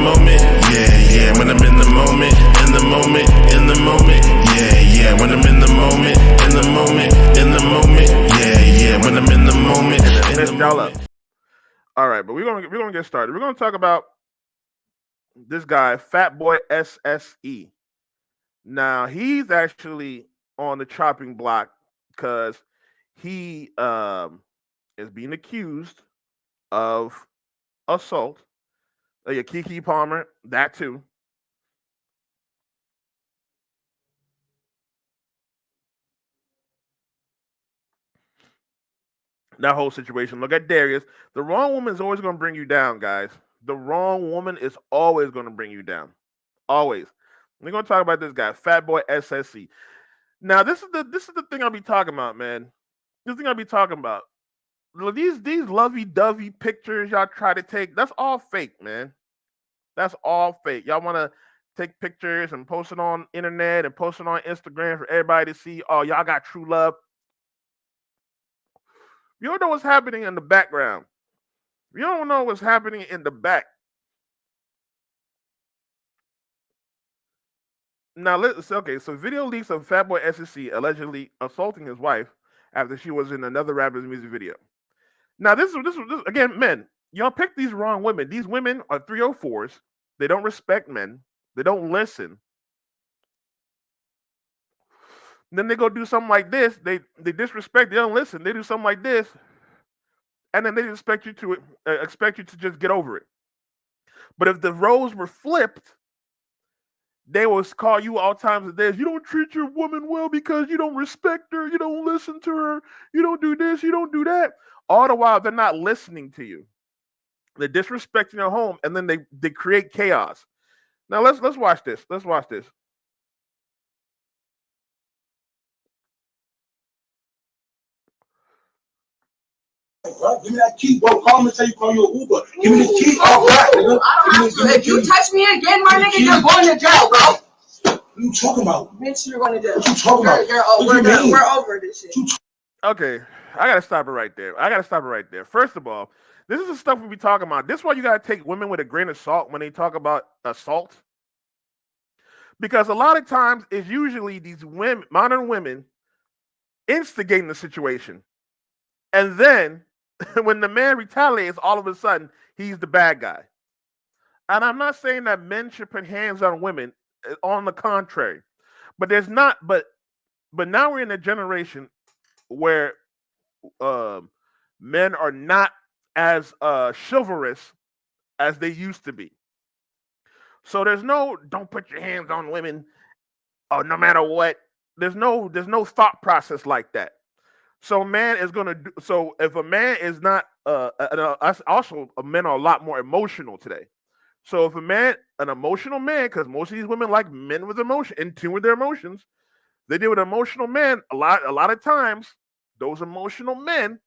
moment, yeah. When I'm in the moment, in the moment, in the moment, yeah. When I'm in the moment, in the moment, in the moment, yeah. When I'm in the moment, in the moment. All right, but we're gonna get started. We're gonna talk about this guy, Fatboy SSE. Now he's actually on the chopping block because he is being accused of assault. Yeah, Kiki Palmer, that too. That whole situation. Look at Darius. The wrong woman is always going to bring you down, guys. The wrong woman is always going to bring you down. Always. We're going to talk about this guy, Fatboy SSE. Now, this is the thing I'll be talking about, man. This thing I'll be talking about. These lovey-dovey pictures y'all try to take, that's all fake, man. That's all fake. Y'all want to take pictures and post it on internet and post it on Instagram for everybody to see. Oh, y'all got true love. You don't know what's happening in the background. You don't know what's happening in the back. Now, let's okay. So, video leaks of Fatboy SSE allegedly assaulting his wife after she was in another rapper's music video. Now, this again, men. Y'all pick these wrong women. These women are 304s. They don't respect men. They don't listen. Then they go do something like this. They disrespect. They don't listen. They do something like this, and then they expect you to just get over it. But if the roles were flipped, they will call you all times of days. You don't treat your woman well because you don't respect her. You don't listen to her. You don't do this. You don't do that. All the while, they're not listening to you. They're disrespecting your home, and then they create chaos. Now let's watch this. Let's watch this. Bro, give me that key, bro. Call me and say you call you an Uber. Give me the key. All right, nigga. I don't have to. If you touch me again, my nigga, you're going to jail, bro. What are you talking about? Bitch, you're going to jail. What you talking about? We're over this shit. Okay, I gotta stop it right there. First of all, this is the stuff we be talking about. This is why you gotta take women with a grain of salt when they talk about assault. Because a lot of times it's usually these women, modern women, instigating the situation. And then when the man retaliates, all of a sudden he's the bad guy. And I'm not saying that men should put hands on women. On the contrary, but there's not. But now we're in a generation where men are not as chivalrous as they used to be. So there's no don't put your hands on women or no matter what. There's no thought process like that. So man is gonna do so if a man is not also men are a lot more emotional today. So if an emotional man, because most of these women like men with emotion, in tune with their emotions, they deal with an emotional man. A lot of times, those emotional men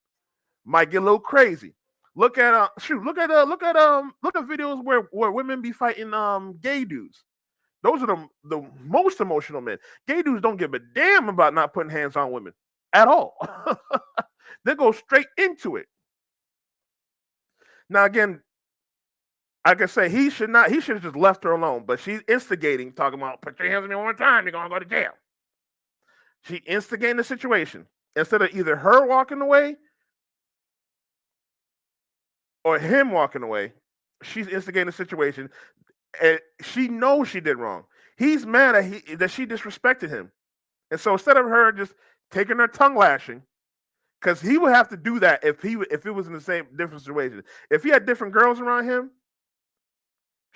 might get a little crazy. Look at videos where women be fighting gay dudes. Those are the most emotional men. Gay dudes don't give a damn about not putting hands on women at all. They go straight into it. Now again, I can say he should not. He should have just left her alone. But she's instigating, talking about put your hands on me one more time, you're gonna go to jail. She instigating the situation instead of either her walking away or him walking away. She's instigating the situation, and she knows she did wrong. He's mad that she disrespected him, and so instead of her just taking her tongue lashing, because he would have to do that if it was in the same different situation. If he had different girls around him,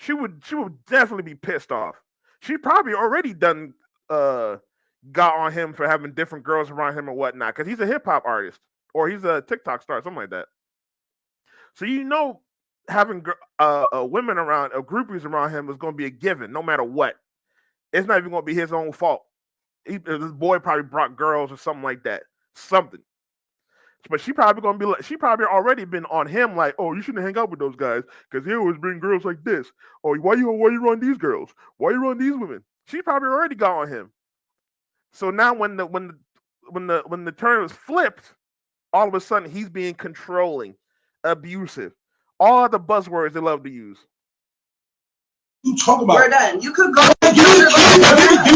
she would definitely be pissed off. She probably already done got on him for having different girls around him or whatnot because he's a hip hop artist or he's a TikTok star, something like that. So having women around, groupies around him is going to be a given, no matter what. It's not even going to be his own fault. This boy probably brought girls or something like that, something. But she probably gonna be like, she probably already been on him like, oh, you shouldn't hang out with those guys because they always bring girls like this. Or why you run these girls? Why you run these women? She probably already got on him. So now when the turn is flipped, all of a sudden he's being controlling, abusive, all the buzzwords they love to use. You talking about? We're done. You could go. Give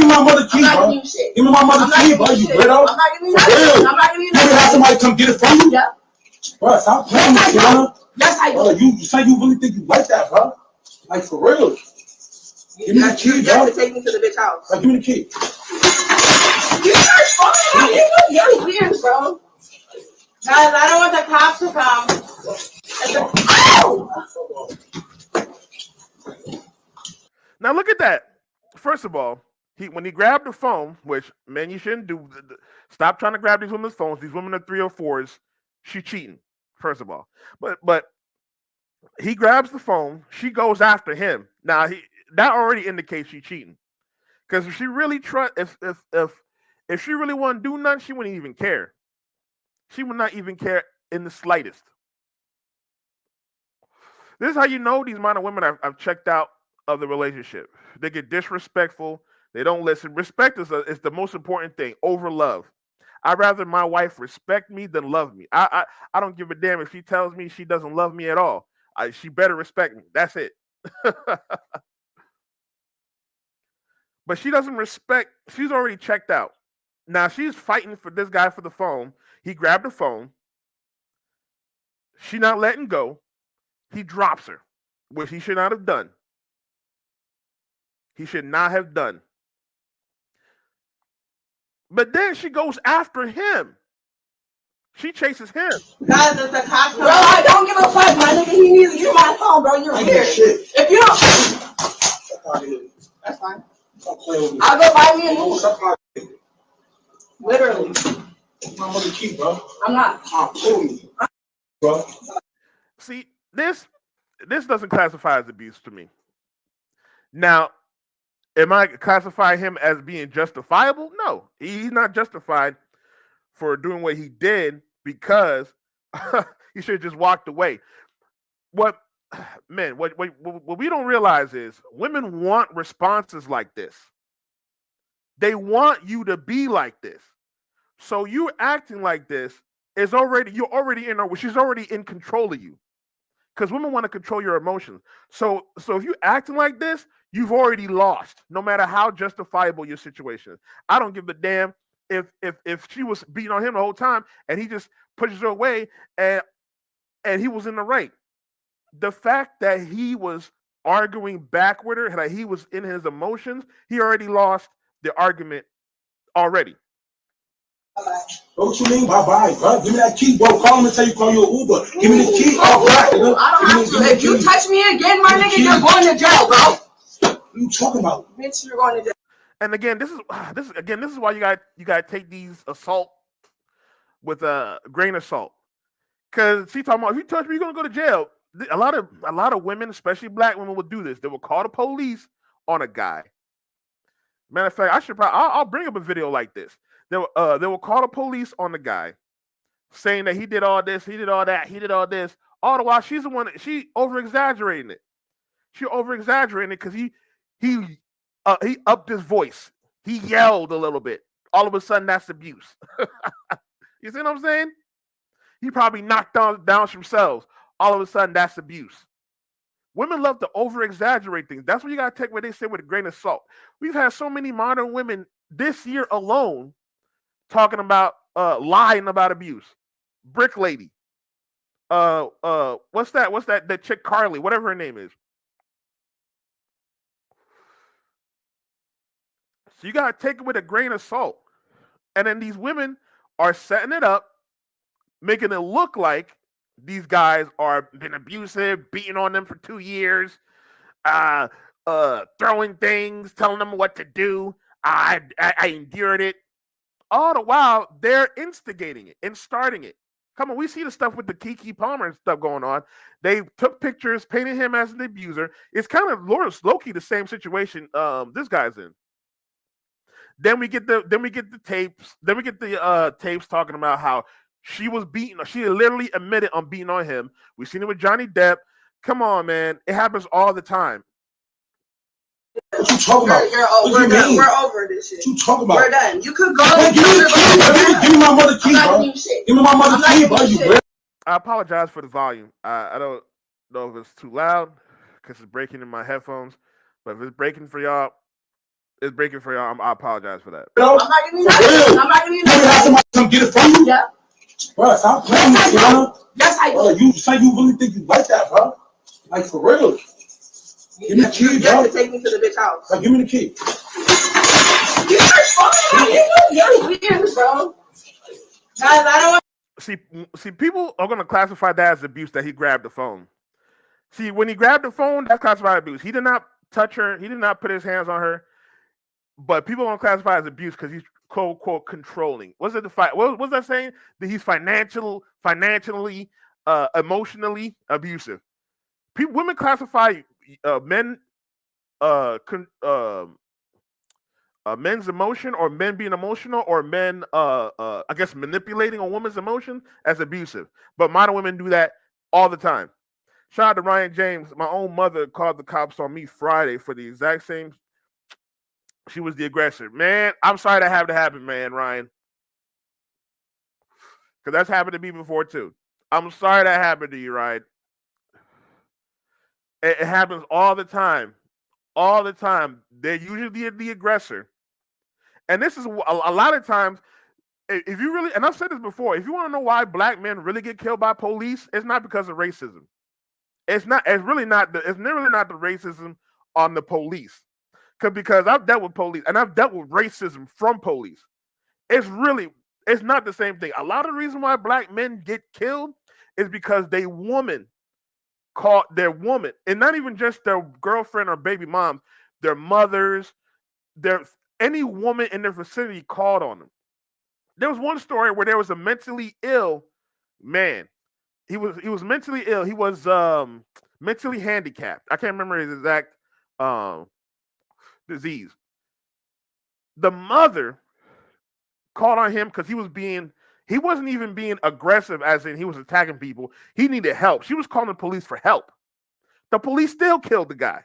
me my mother key, bro. Give me my mother key, bro. You weirdo. I'm not giving you nothing. I'm not giving you nothing. You have somebody come get it from you? Yeah. Bro, stop playing with me, bro. Yes, I do. You say you really think you like that, bro? Like, for real. Give me the key, bro. You have to take me to the bitch house. Give me the key. You start fucking out. You're weird, bro. Guys, I don't want the cops to come. Now look at that. First of all, when he grabbed the phone, which, man, you shouldn't do. Stop trying to grab these women's phones. These women are 304s. She's cheating. First of all, but he grabs the phone. She goes after him. Now that already indicates she's cheating. Because if she really if she really want to do nothing, she wouldn't even care. She would not even care in the slightest. This is how you know these minor women I've checked out of the relationship. They get disrespectful. They don't listen. Respect is the most important thing over love. I'd rather my wife respect me than love me. I don't give a damn if she tells me she doesn't love me at all. She better respect me. That's it. But she doesn't respect. She's already checked out. Now she's fighting for this guy for the phone. He grabbed the phone. She not letting go. He drops her, which he should not have done. He should not have done. But then she goes after him. She chases him. Guys, it's the cops. Bro, I don't give a fuck, my nigga. He needs to use my phone, bro. You're weird. If you don't, that's fine. I'll go buy me a new one. Literally. I'm gonna keep, bro. I'm not. I'm pulling, bro. See, this doesn't classify as abuse to me. Now, am I classifying him as being justifiable? No, he's not justified for doing what he did because he should have just walked away. What we don't realize is women want responses like this. They want you to be like this. So you acting like this you're already in her. She's already in control of you. Because women want to control your emotions. So if you acting like this, you've already lost, no matter how justifiable your situation is. I don't give a damn if she was beating on him the whole time and he just pushes her away and he was in the right. The fact that he was arguing back with her, that he was in his emotions, he already lost the argument already. What you mean by bye, bro? Give me that key, bro. Call him and tell you call you an Uber. Give me the key. All right, nigga. I don't have to. If you touch me again, my nigga, you're going to jail, bro. What are you talking about? Bitch, you're going to jail. And again, this is why you got to take these assault with a grain of salt. Because she talking about if you touch me, you're gonna go to jail. A lot of women, especially black women, will do this. They will call the police on a guy. Matter of fact, I'll bring up a video like this. They will call the police on the guy, saying that he did all this, he did all that, he did all this. All the while, she's the one she over exaggerating it. She over exaggerating it because he upped his voice. He yelled a little bit. All of a sudden, that's abuse. You see what I'm saying? He probably knocked down some cells. All of a sudden, that's abuse. Women love to over exaggerate things. That's what you gotta take what they say with a grain of salt. We've had so many modern women this year alone talking about lying about abuse. Brick lady. What's that? That chick Carly, whatever her name is. So you gotta take it with a grain of salt. And then these women are setting it up, making it look like these guys are been abusive, beating on them for 2 years, throwing things, telling them what to do. I endured it. All the while, they're instigating it and starting it. Come on, we see the stuff with the Keke Palmer and stuff going on. They took pictures, painted him as an abuser. It's kind of low-key the same situation this guy's in. Then we get the tapes. Then we get the tapes talking about how she was beaten. She literally admitted on beating on him. We've seen it with Johnny Depp. Come on, man. It happens all the time. What you talking about? We're done. We're over this shit. What you talking about? We're done. You could go. Give me my mother key, bro. Give me my mother key, bro. You I apologize for the volume. I don't know if it's too loud because it's breaking in my headphones. But if it's breaking for y'all, it's breaking for y'all. I apologize for that. I'm not giving you nothing. I'm not giving you nothing. You have somebody come get it from you? Yeah. Bro, stop playing with me, bro. Yes, I do. Bro, you say you really think you like that, bro? Like, for real. Give me the key, bro. You have to take me to the bitch house. Like, give me the key. You're weird, bro. Guys, I don't want. See, people are gonna classify that as abuse that he grabbed the phone. See, when he grabbed the phone, that's classified abuse. He did not touch her. He did not put his hands on her. But people don't classify as abuse because he's quote unquote controlling. What's it the fight? What was that saying? That he's financially, emotionally abusive. Women classify men, men's emotion or men being emotional or men, I guess manipulating a woman's emotion as abusive. But modern women do that all the time. Shout out to Ryan James. My own mother called the cops on me Friday for the exact same. She was the aggressor. Man, I'm sorry that had to happen, man, Ryan. Because that's happened to me before, too. I'm sorry that happened to you, Ryan. It happens all the time. All the time. They're usually the aggressor. And this is a lot of times, if you really, and I've said this before, if you want to know why black men really get killed by police, it's not because of racism. It's really not the racism on the police. Because I've dealt with police and I've dealt with racism from police. It's not the same thing. A lot of the reason why black men get killed is because they caught their woman, and not even just their girlfriend or baby moms, their mothers, any woman in their vicinity called on them. There was one story where there was a mentally ill man. He was mentally ill. He was mentally handicapped. I can't remember his exact disease. The mother called on him because he wasn't even being aggressive as in he was attacking people. He needed help. She was calling the police for help. The police still killed the guy.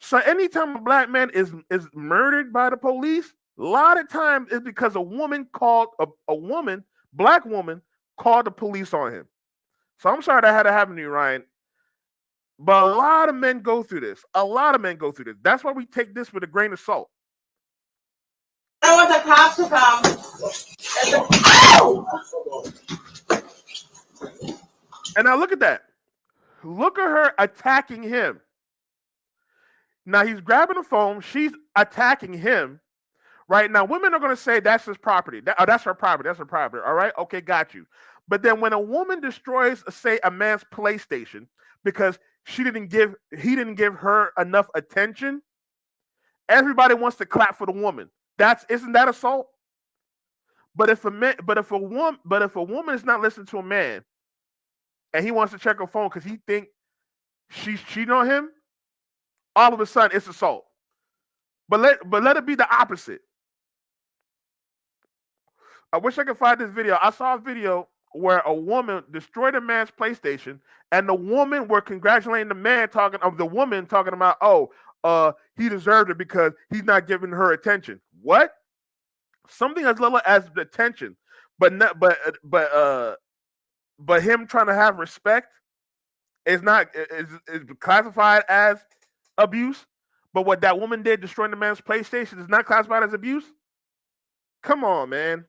So anytime a black man is murdered by the police, a lot of times it's because a woman called black woman called the police on him. So I'm sorry that had to happen to you, Ryan. But a lot of men go through this. That's why we take this with a grain of salt. I want the cops to come. And now look at that. Look at her attacking him. Now he's grabbing the phone. She's attacking him. Right now, women are going to say that's his property. That's her property. That's her property. All right. Okay, got you. But then when a woman destroys, say, a man's PlayStation because he didn't give her enough attention, everybody wants to clap for the woman. Isn't that assault? But if a woman is not listening to a man, and he wants to check her phone because he think she's cheating on him, all of a sudden it's assault. But let it be the opposite. I wish I could find this video. I saw a video where a woman destroyed a man's PlayStation, and the woman were congratulating the man talking about, he deserved it because he's not giving her attention. What? Something as little as attention, but him trying to have respect is classified as abuse. But what that woman did, destroying the man's PlayStation, is not classified as abuse. Come on, man.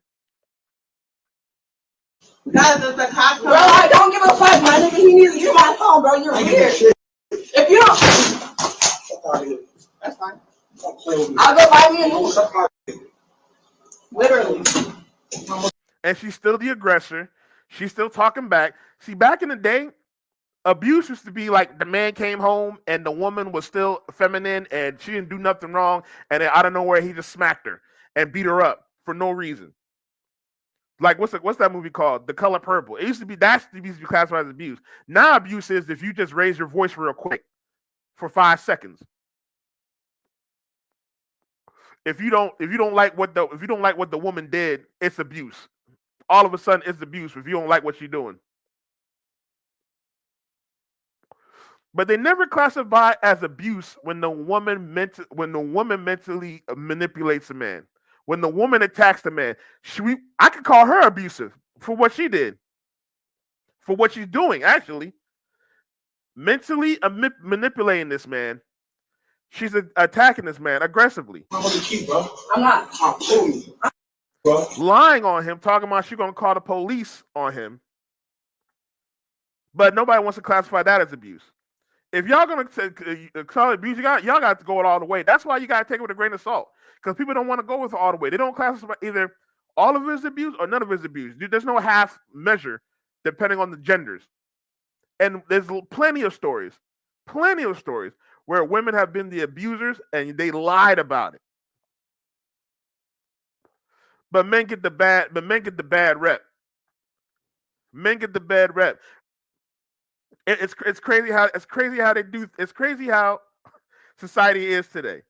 Bro, I don't give a fuck, my nigga. He needs to use my phone, bro. You're weird. If you don't, that's fine. I'll go buy me a new one. Literally. And she's still the aggressor. She's still talking back. See, back in the day, abuse used to be like the man came home and the woman was still feminine and she didn't do nothing wrong, and then out of nowhere he just smacked her and beat her up for no reason. Like what's that movie called? The Color Purple. It used to be classified as abuse. Now abuse is if you just raise your voice real quick for 5 seconds. If you don't like what the woman did, it's abuse. All of a sudden it's abuse if you don't like what she's doing. But they never classify as abuse when the woman mentally manipulates a man. When the woman attacks the man, I could call her abusive for what she did, for what she's doing. Actually, mentally manipulating this man She's attacking this man aggressively. I'm gonna keep, bro. I'm not. I'm killing you, bro. Lying on him, talking about she's gonna call the police on him. But nobody wants to classify that as abuse. If y'all gonna call it abuse, y'all got to go it all the way. That's why you gotta take it with a grain of salt, because people don't want to go with it all the way. They don't classify either all of it is abuse or none of it is abuse. There's no half measure depending on the genders. And there's plenty of stories where women have been the abusers and they lied about it. But men get the bad rep. Men get the bad rep. It's crazy how they do. It's crazy how society is today.